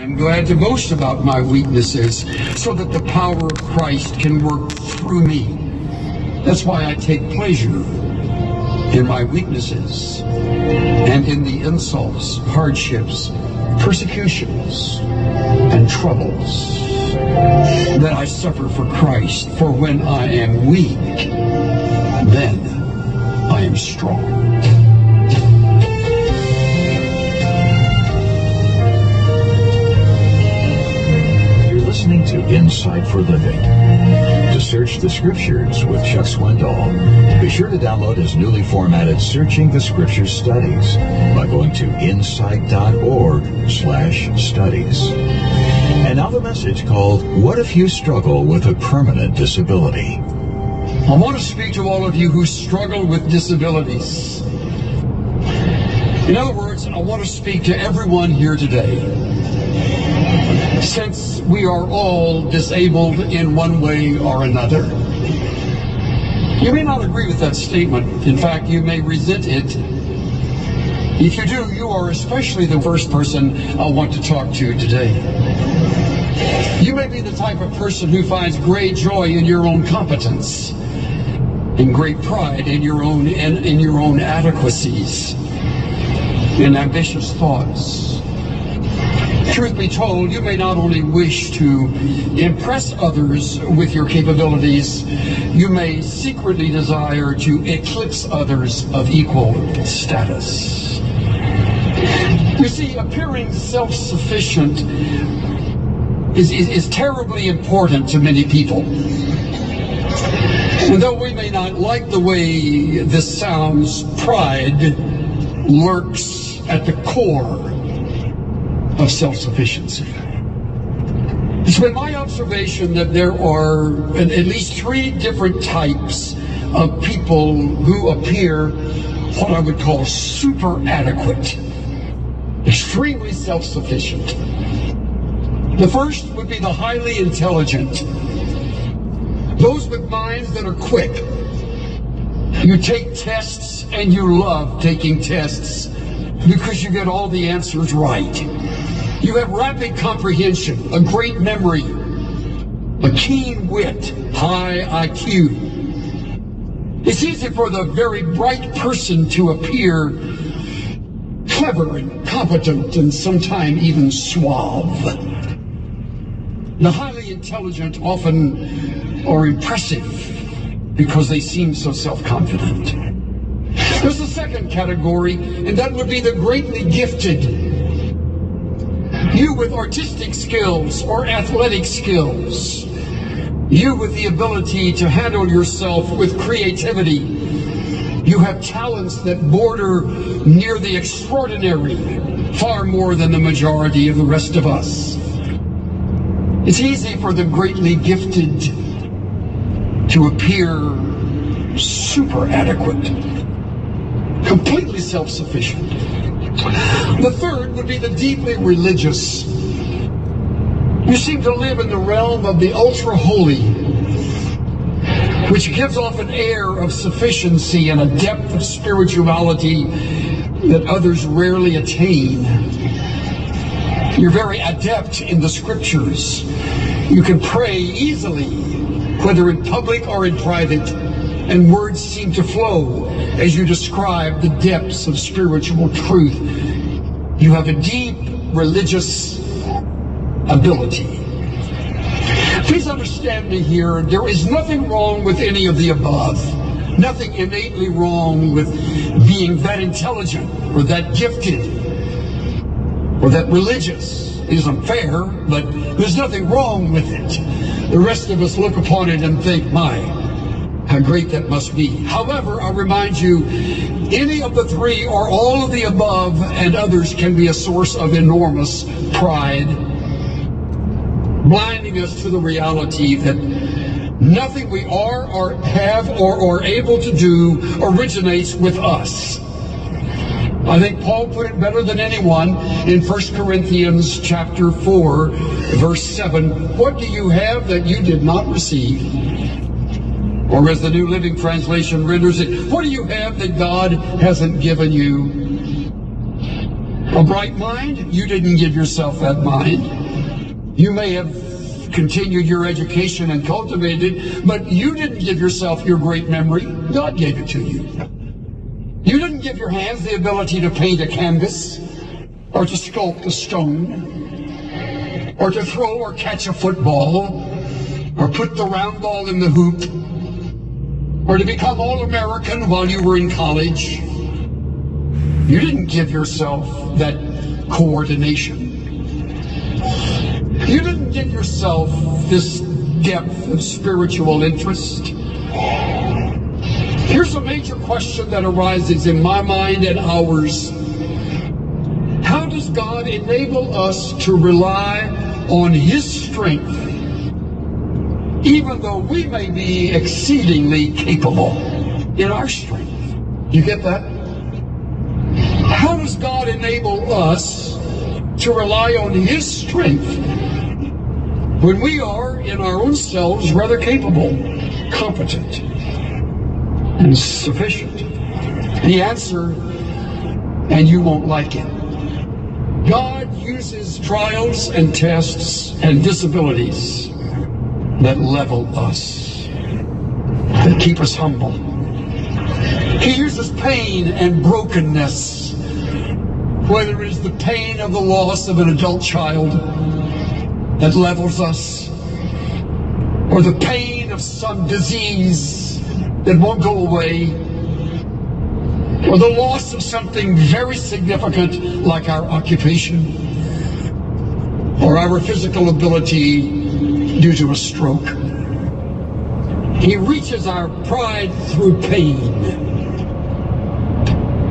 I'm glad to boast about my weaknesses so that the power of Christ can work through me. That's why I take pleasure in my weaknesses and in the insults, hardships, persecutions, and troubles that I suffer for Christ. For when I am weak, then I am strong. Listening to Insight for Living. To search the Scriptures with Chuck Swindoll, be sure to download his newly formatted Searching the Scriptures studies by going to insight.org/studies. And now the message called, What If You Struggle with a Permanent Disability? I want to speak to all of you who struggle with disabilities. In other words, I want to speak to everyone here today. Since we are all disabled in one way or another. You may not agree with that statement. In fact, you may resent it. If you do, you are especially the first person I want to talk to today. You may be the type of person who finds great joy in your own competence and great pride in your own adequacies and ambitious thoughts. Truth be told, you may not only wish to impress others with your capabilities, you may secretly desire to eclipse others of equal status. You see, appearing self-sufficient is terribly important to many people. And though we may not like the way this sounds, pride lurks at the core of self-sufficiency. It's been my observation that there are at least 3 different types of people who appear what I would call super adequate, extremely self-sufficient. The first would be the highly intelligent, those with minds that are quick. You take tests and you love taking tests because you get all the answers right. You have rapid comprehension, a great memory, a keen wit, high IQ. It's easy for the very bright person to appear clever and competent and sometimes even suave. The highly intelligent often are impressive because they seem so self-confident. There's a second category, and that would be the greatly gifted. You with artistic skills or athletic skills. You with the ability to handle yourself with creativity. You have talents that border near the extraordinary, far more than the majority of the rest of us. It's easy for the greatly gifted to appear super adequate, completely self-sufficient. The third would be the deeply religious. You seem to live in the realm of the ultra-holy, which gives off an air of sufficiency and a depth of spirituality that others rarely attain. You're very adept in the Scriptures. You can pray easily, whether in public or in private, and words seem to flow as you describe the depths of spiritual truth. You have a deep religious ability. Please understand me here. There is nothing wrong with any of the above. Nothing innately wrong with being that intelligent or that gifted or that religious. It isn't fair, but there's nothing wrong with it. The rest of us look upon it and think, my, how great that must be. However, I remind you, any of the 3 or all of the above and others can be a source of enormous pride, blinding us to the reality that nothing we are or have or are able to do originates with us. I think Paul put it better than anyone in 1 Corinthians chapter 4, verse 7. What do you have that you did not receive? Or as the New Living Translation renders it, what do you have that God hasn't given you? A bright mind? You didn't give yourself that mind. You may have continued your education and cultivated it, but you didn't give yourself your great memory. God gave it to you. You didn't give your hands the ability to paint a canvas, or to sculpt a stone, or to throw or catch a football, or put the round ball in the hoop, or to become All-American while you were in college. You didn't give yourself that coordination. You didn't give yourself this depth of spiritual interest. Here's a major question that arises in my mind and ours. How does God enable us to rely on His strength, even though we may be exceedingly capable in our strength? You get that? How does God enable us to rely on His strength when we are, in our own selves, rather capable, competent, and sufficient? The answer, and you won't like it, God uses trials and tests and disabilities that level us, that keep us humble. He uses pain and brokenness, whether it is the pain of the loss of an adult child that levels us, or the pain of some disease that won't go away, or the loss of something very significant like our occupation, or our physical ability due to a stroke. He reaches our pride through pain.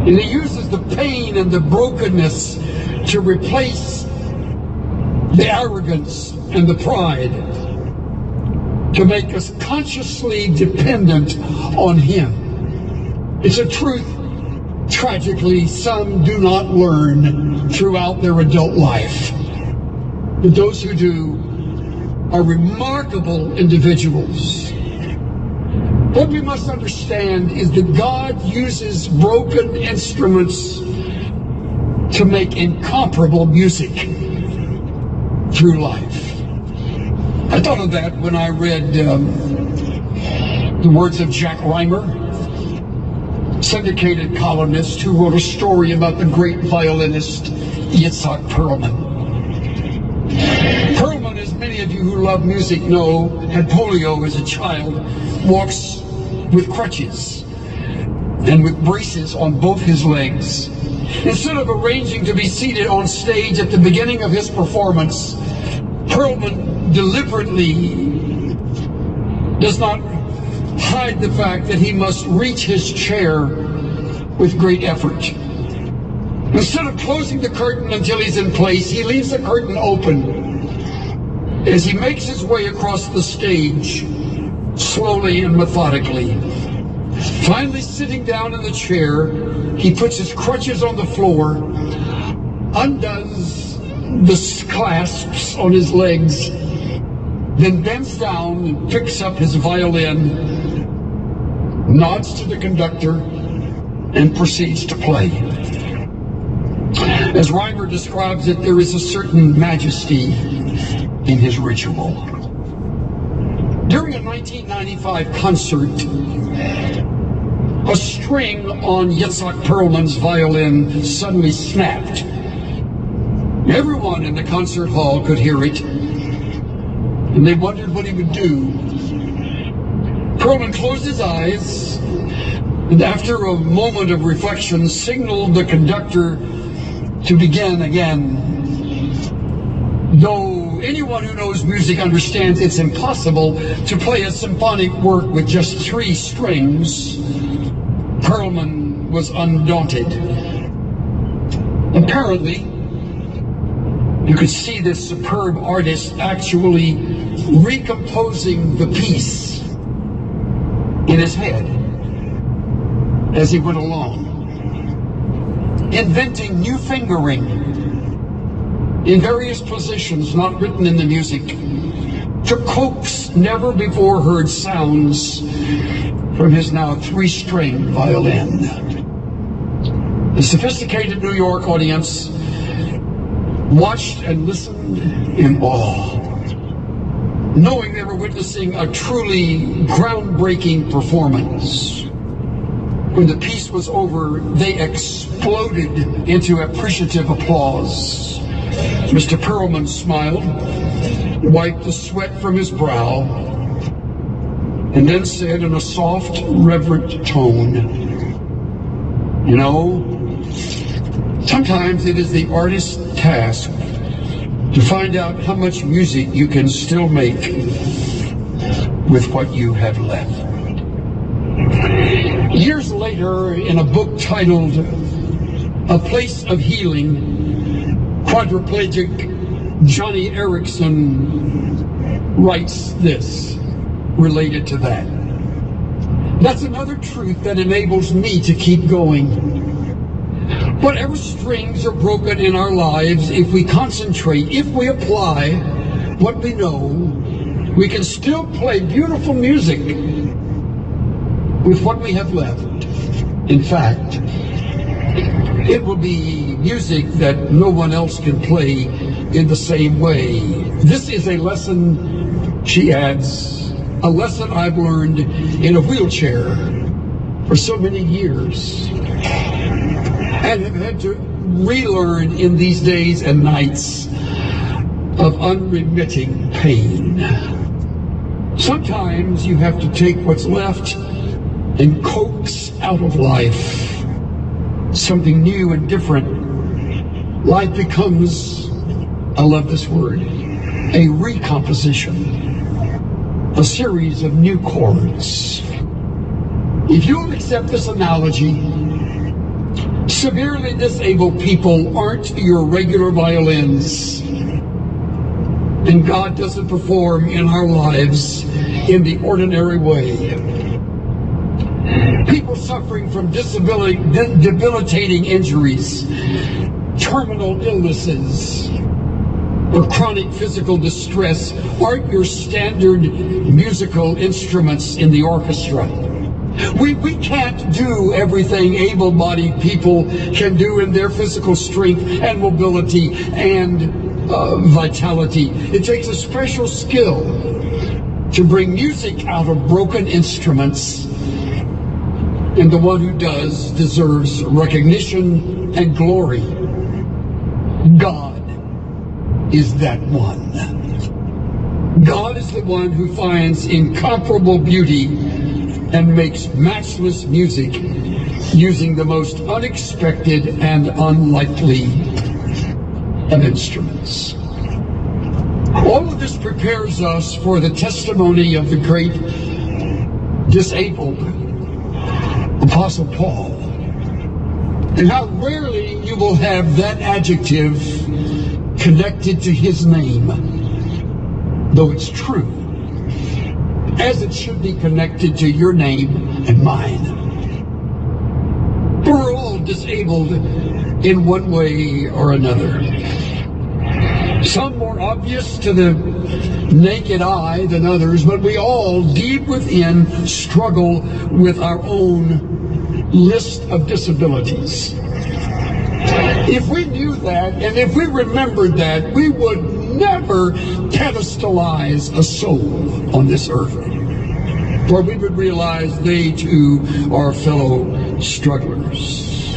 And He uses the pain and the brokenness to replace the arrogance and the pride, to make us consciously dependent on Him. It's a truth, tragically, some do not learn throughout their adult life. But those who do are remarkable individuals. What we must understand is that God uses broken instruments to make incomparable music through life. I thought of that when I read the words of Jack Reimer, syndicated columnist who wrote a story about the great violinist Itzhak Perlman. Perlman, as many of you who love music know, had polio as a child, walks with crutches and with braces on both his legs. Instead of arranging to be seated on stage at the beginning of his performance, Perlman deliberately does not hide the fact that he must reach his chair with great effort. Instead of closing the curtain until he's in place, he leaves the curtain open as he makes his way across the stage, slowly and methodically. Finally sitting down in the chair, he puts his crutches on the floor, undoes the clasps on his legs, then bends down and picks up his violin, nods to the conductor, and proceeds to play. As Reimer describes it, there is a certain majesty in his ritual. During a 1995 concert, a string on Itzhak Perlman's violin suddenly snapped. Everyone in the concert hall could hear it, and they wondered what he would do. Perlman closed his eyes, and after a moment of reflection, signaled the conductor to begin again. Though anyone who knows music understands it's impossible to play a symphonic work with just 3 strings, Perlman was undaunted. Apparently, you could see this superb artist actually recomposing the piece in his head as he went along, inventing new fingering in various positions not written in the music to coax never before heard sounds from his now 3-string violin. The sophisticated New York audience watched and listened in awe, knowing they were witnessing a truly groundbreaking performance. When the piece was over, they exploded into appreciative applause. Mr. Perlman smiled, wiped the sweat from his brow, and then said in a soft, reverent tone, "You know, sometimes it is the artist's task to find out how much music you can still make with what you have left." Years later, in a book titled A Place of Healing, quadriplegic Johnny Erickson writes this related to that. "That's another truth that enables me to keep going. Whatever strings are broken in our lives, if we concentrate, if we apply what we know, we can still play beautiful music with what we have left. In fact, it will be music that no one else can play in the same way. This is a lesson," she adds, "a lesson I've learned in a wheelchair for so many years, and have had to relearn in these days and nights of unremitting pain. Sometimes you have to take what's left and coax out of life something new and different. Life becomes, I love this word, a recomposition, a series of new chords. If you'll accept this analogy, severely disabled people aren't your regular violins, and God doesn't perform in our lives in the ordinary way. People suffering from debilitating injuries, terminal illnesses, or chronic physical distress aren't your standard musical instruments in the orchestra. We can't do everything able-bodied people can do in their physical strength and mobility and vitality. It takes a special skill to bring music out of broken instruments, and the one who does deserves recognition and glory. God is that one. God is the one who finds incomparable beauty and makes matchless music using the most unexpected and unlikely of instruments. All of this prepares us for the testimony of the great disabled Apostle Paul, and how rarely you will have that adjective connected to his name, though it's true, as it should be connected to your name and mine. We're all disabled in one way or another. Some more obvious to the naked eye than others, but we all, deep within, struggle with our own list of disabilities. If we knew that, and if we remembered that, we would never pedestalize a soul on this earth, for we would realize they too are fellow strugglers.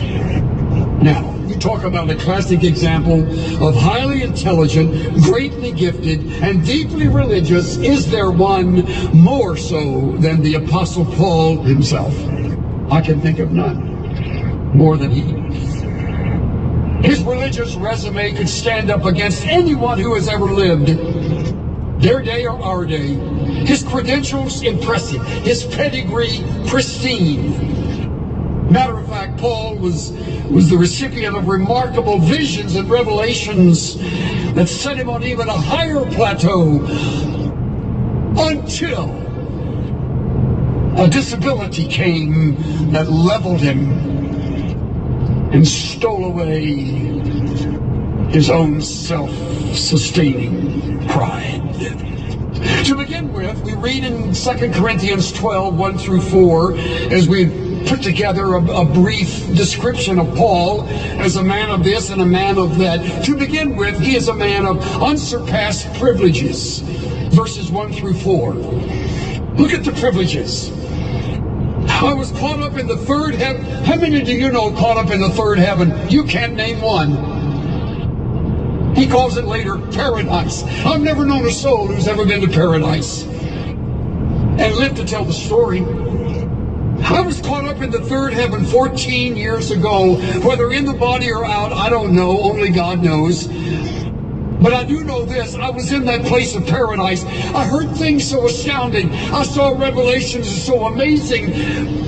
Now, you talk about a classic example of highly intelligent, greatly gifted, and deeply religious. Is there one more so than the Apostle Paul himself? I can think of none more than he. His religious resume could stand up against anyone who has ever lived, their day or our day. His credentials impressive, his pedigree pristine. Matter of fact, Paul was the recipient of remarkable visions and revelations that set him on even a higher plateau until a disability came that leveled him and stole away his own self-sustaining pride. To begin with, we read in 2 Corinthians 12, 1 through 4, as we put together a brief description of Paul as a man of this and a man of that. To begin with, he is a man of unsurpassed privileges. Verses 1 through 4. Look at the privileges. I was caught up in the third heaven. How many do you know caught up in the third heaven? You can't name one. He calls it later paradise. I've never known a soul who's ever been to paradise and lived to tell the story. I was caught up in the third heaven 14 years ago. Whether in the body or out, I don't know. Only God knows. But I do know this, I was in that place of paradise. I heard things so astounding. I saw revelations so amazing.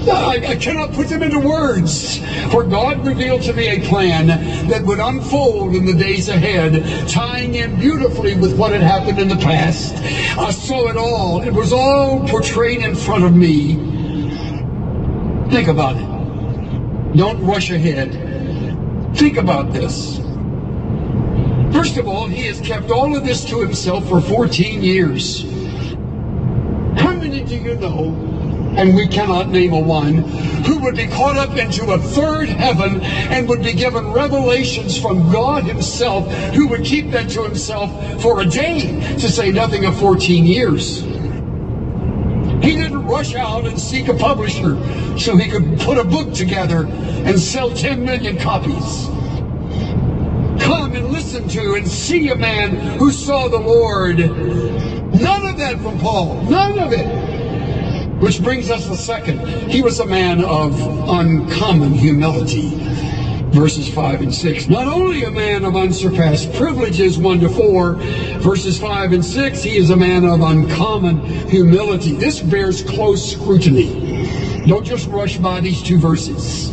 I cannot put them into words. For God revealed to me a plan that would unfold in the days ahead, tying in beautifully with what had happened in the past. I saw it all. It was all portrayed in front of me. Think about it. Don't rush ahead. Think about this. First of all, he has kept all of this to himself for 14 years. How many do you know, and we cannot name a one, who would be caught up into a third heaven and would be given revelations from God himself, who would keep that to himself for a day, to say nothing of 14 years? He didn't rush out and seek a publisher so he could put a book together and sell 10 million copies. Come and listen to and see a man who saw the Lord. None of that from Paul. None of it. Which brings us the second. He was a man of uncommon humility. Verses 5 and 6. Not only a man of unsurpassed privileges, 1 to 4. Verses 5 and 6, he is a man of uncommon humility. This bears close scrutiny. Don't just rush by these two verses.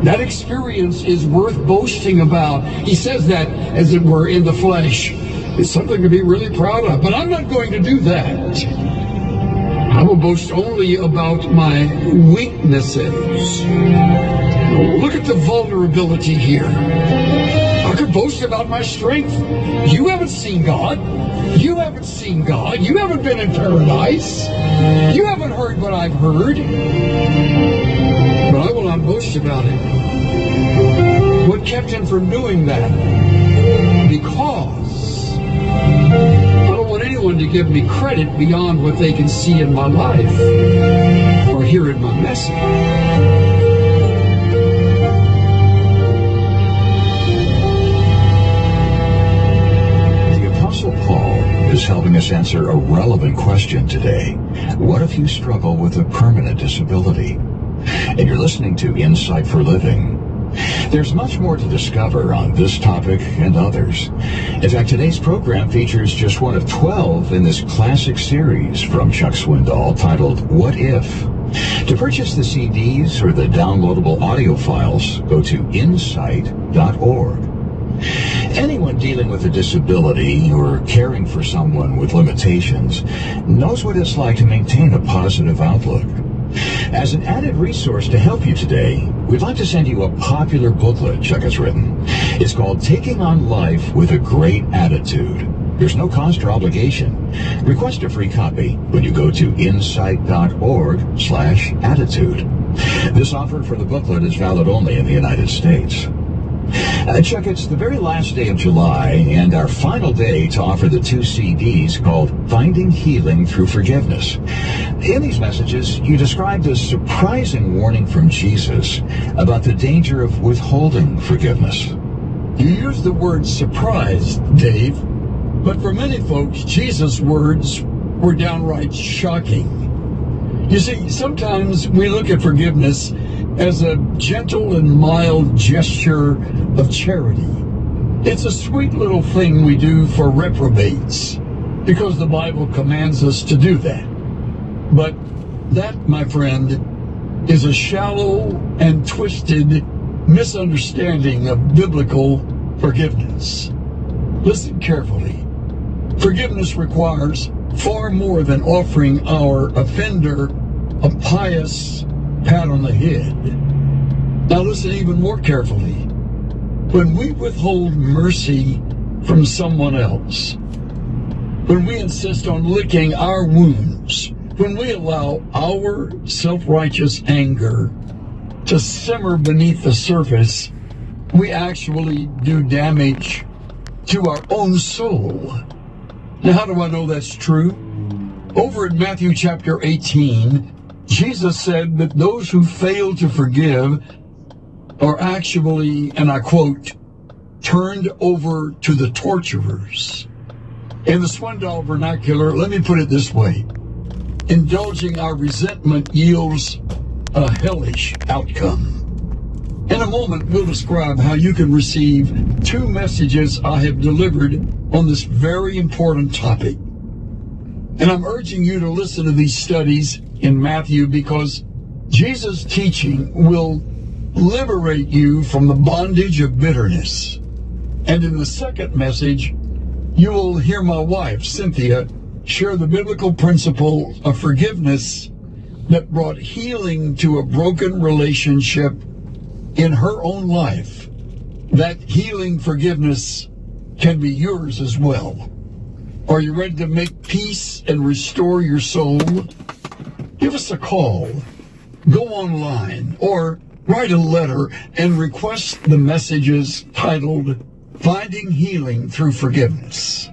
That experience is worth boasting about. He says that, as it were, in the flesh. It's something to be really proud of. But I'm not going to do that. I will boast only about my weaknesses. Look at the vulnerability here. I could boast about my strength. You haven't seen God. You haven't seen God. You haven't been in paradise. You haven't heard what I've heard. But I will not boast about it. What kept him from doing that? Because I don't want anyone to give me credit beyond what they can see in my life or hear in my message. The Apostle Paul is helping us answer a relevant question today. What if you struggle with a permanent disability? And you're listening to Insight for Living. There's much more to discover on this topic and others. In fact, today's program features just one of 12 in this classic series from Chuck Swindoll titled, What If? To purchase the CDs or the downloadable audio files, go to insight.org. Anyone dealing with a disability or caring for someone with limitations knows what it's like to maintain a positive outlook. As an added resource to help you today, we'd like to send you a popular booklet Chuck has written. It's called Taking on Life with a Great Attitude. There's no cost or obligation. Request a free copy when you go to insight.org/attitude. This offer for the booklet is valid only in the United States. Chuck, it's the very last day of July and our final day to offer the 2 CDs called Finding Healing Through Forgiveness. In these messages, you described a surprising warning from Jesus about the danger of withholding forgiveness. You use the word surprise, Dave, but for many folks, Jesus' words were downright shocking. You see, sometimes we look at forgiveness as a gentle and mild gesture of charity. It's a sweet little thing we do for reprobates, because the Bible commands us to do that. But that, my friend, is a shallow and twisted misunderstanding of biblical forgiveness. Listen carefully. Forgiveness requires far more than offering our offender a pious pat on the head. Now listen even more carefully. When we withhold mercy from someone else, when we insist on licking our wounds When we allow our self-righteous anger to simmer beneath the surface, we actually do damage to our own soul. Now, how do I know that's true? Over in Matthew chapter 18, Jesus said that those who fail to forgive are actually, and I quote, turned over to the torturers. In the Swindoll vernacular, let me put it this way. Indulging our resentment yields a hellish outcome. In a moment, we'll describe how you can receive 2 messages I have delivered on this very important topic. And I'm urging you to listen to these studies in Matthew because Jesus' teaching will liberate you from the bondage of bitterness. And in the second message, you will hear my wife, Cynthia, share the biblical principle of forgiveness that brought healing to a broken relationship in her own life. That healing forgiveness can be yours as well. Are you ready to make peace and restore your soul? Give us a call, go online, or write a letter and request the messages titled Finding Healing Through Forgiveness.